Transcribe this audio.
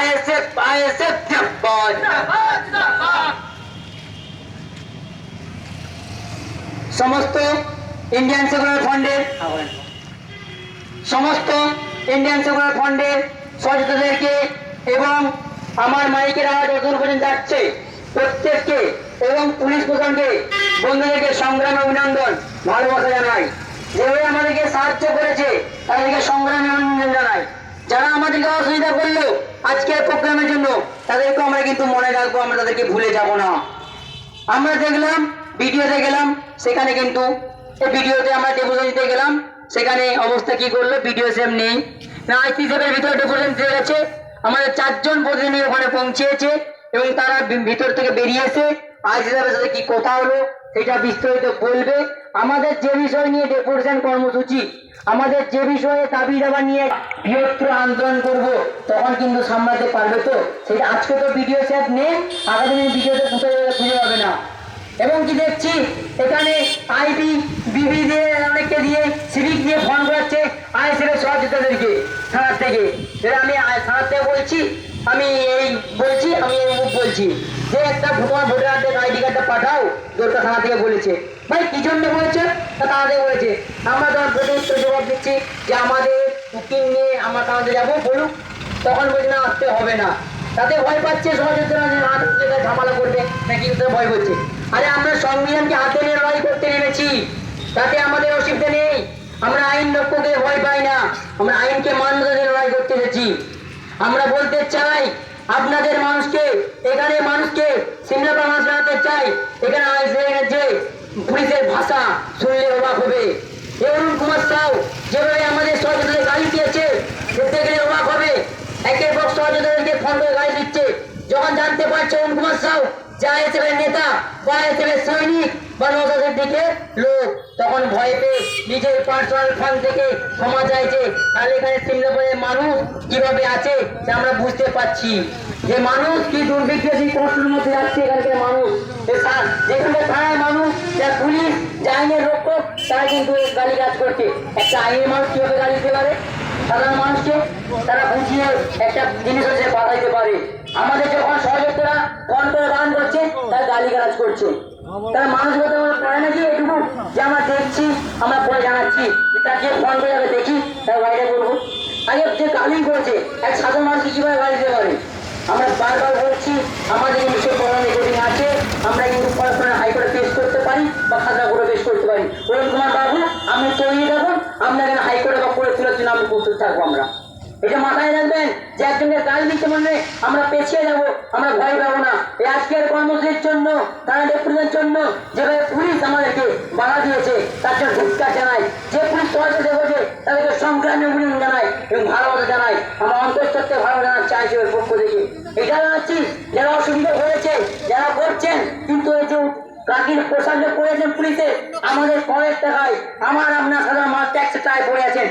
ISF ISF জিন্দাবাদ। সমস্ত Indian secular ফ্রন্টের সচেতনদেরকে এবং আমার মাইকের আওয়াজ যতদূর পর্যন্ত যাচ্ছে প্রত্যেককে এবং পুলিশ প্রশাসনকে বন্ধুদেরকে সংগ্রামে অভিনন্দন, ভালোবাসা জানাই। যেভাবে আমাদেরকে সাহায্য করেছে তাদেরকে সংগ্রামে অভিনন্দন জানাই। যারা আমাদেরকে অসুবিধা করলো আজকের প্রোগ্রামের জন্য তাদেরকে আমরা কিন্তু মনে রাখবো, আমরা তাদেরকে ভুলে যাব না। আমরা দেখলাম ভিডিওতে গেলাম, সেখানে কিন্তু ভিডিওতে আমরা ডেপুটেশন দিতে গেলাম, সেখানে অবস্থা কি করলো, ভিডিও সেম নেই না। আইসিএফের ভিতরে ডেপুটেশন দিয়ে গেছে, আমাদের 4 জন প্রতিনিধি ওখানে পৌঁছেছে এবং তারা ভিতর থেকে বেরিয়েছে আইসিএফের সাথে কি কথা হলো সেটা বিস্তারিত বলবে। আমাদের যে বিষয় নিয়ে ডেপুটেশন কর্মসূচি, আমাদের যে বিষয়ে দাবি দাবা নিয়ে বৃহত্তর আন্দোলন করব, তখন কিন্তু সামলাতে পারবে তো সেটা। আজকে তো ভিডিও সেট নেই, আগামী দিন ভিডিওতে খুঁজে পাবে না। এবং কি দেখছি এখানে আইবি বিবি দিয়ে অনেককে দিয়ে সিভিক দিয়ে ফোন করাচ্ছে আইএসএফের সহযোগিতাদেরকে থানার থেকে। আমি থানার থেকে বলছি, আমি এই মুখ বলছি যে একটা ভোটার আইডি কার্ডটা পাঠাও, দরকার থানা থেকে বলেছে। ভাই কি জন্য বলেছে, থানা থেকে বলেছে। আমরা তখন প্রতিনিধিত্ব জবাব দিচ্ছি যে আমাদের উকিল নিয়ে আমরা থানাতে যাবো, বলুক। তখন বলছে না, আসতে হবে না। তাতে ভয় পাচ্ছে সহযোগিতা ঝামেলা করবে নাকি, ভয় করছে। আরে আমরা সংবিধানকে হাতে নিয়ে লড়াই করতে নেমেছি, তাতে আমাদের অসুবিধা নেই। আমরা আইন রক্ষকে ভয় পাই না, আমরা আইনকে মান্যতা দিয়ে লড়াই করতে এসেছি। আমরা বলতে চাই আপনাদের মানুষকে, এখানে মানুষকে সিমলা মানুষ জানাতে চাই, এখানে যে পুলিশের ভাষা শুনলে অবাক হবে। অরুণ কুমার সাউ যেভাবে আমাদের সহযোগিতাদের গাড়ি দিয়েছে, দেখতে গেলে অবাক হবে। একের পর সহযোগিতাদেরকে ফোন করে গাড়ি দিচ্ছে। যখন জানতে পারছে অরুণ কুমার সাউ যা আইএসএফের নেতা বা আইএসএফের সৈনিক বা নৌসাদের দিকে লোক, তখন ভয় পেয়ে নিজের পার্সোনাল ফান্ড থেকে ক্ষমা চাইছে। আর এখানে সিমলাপুরের মানুষ কিভাবে আছে আমরা বুঝতে পারছি, যে মানুষ কি দুর্ভিক্ষে সেই কষ্টের মধ্যে যাচ্ছে। এখানকার মানুষ যেখানে থানায় মানুষ, যা পুলিশ, যা আইনের রক্ষক, তারা কিন্তু গালি কাজ করছে। একটা আইনের মানুষ কিভাবে গালি দিতে পারে সাধারণ মানুষকে, তারা বুঝিয়ে একটা জিনিস হচ্ছে বাধা দিতে পারে। আমাদের যখন সহযোগিতারা ফোন করে বান করছে, তারা গালি গালাজ করছে। তারা মানুষ কথা পড়ে নাকি এটুকু যে আমরা দেখছি, আমরা পরে জানাচ্ছি, তার যে ফোন করে যাবে দেখি তার গাড়িটা করবো। আগে যে গালি করেছে এক সাধারণ মানুষকে কিভাবে গালি দিতে পারে। আমরা বারবার বলছি আমাদের নিশ্চয় করোনা রেকর্ডিং আছে, আমরা কিন্তু পড়াশোনা হাইকোর্টে পেশ করতে পারি বা খাজনা করে পেশ করতে পারি। অরুণ কুমার বাবু আপনি তৈরি থাকুন, আমরা এখানে হাইকোর্টে বা করে তোলার জন্য আমি প্রস্তুত থাকবো। আমরা এটা মাথায় রাখবেন যে একজনকে গালি দিতে মানে আমরা পেছিয়ে যাবো, আমরা ভয় পাবো না। এই আজকের কর্মসূচির জন্য, তারা ডেপুটেশনের জন্য যেভাবে পুলিশ আমাদেরকে বাধা দিয়েছে তার জন্য ধিক্কার জানাই। যে পুলিশ সহযোগিতা করেছে তাদেরকে সংগ্রামী অভিনন্দন জানাই এবং ভালোবাসা জানাই। আমরা অন্তঃস্থ ভালো জানার চাইছি ওই পক্ষ থেকে। এটা জানাচ্ছি যারা অসুবিধা হয়েছে, যারা করছেন, কিন্তু এই যে কাকির পোশাক করেছেন পুলিশে আমাদের কয়েক টাকায়, আমার আপনার সাধারণ মাছ ট্যাক্সের টাকায় পড়ে আছেন।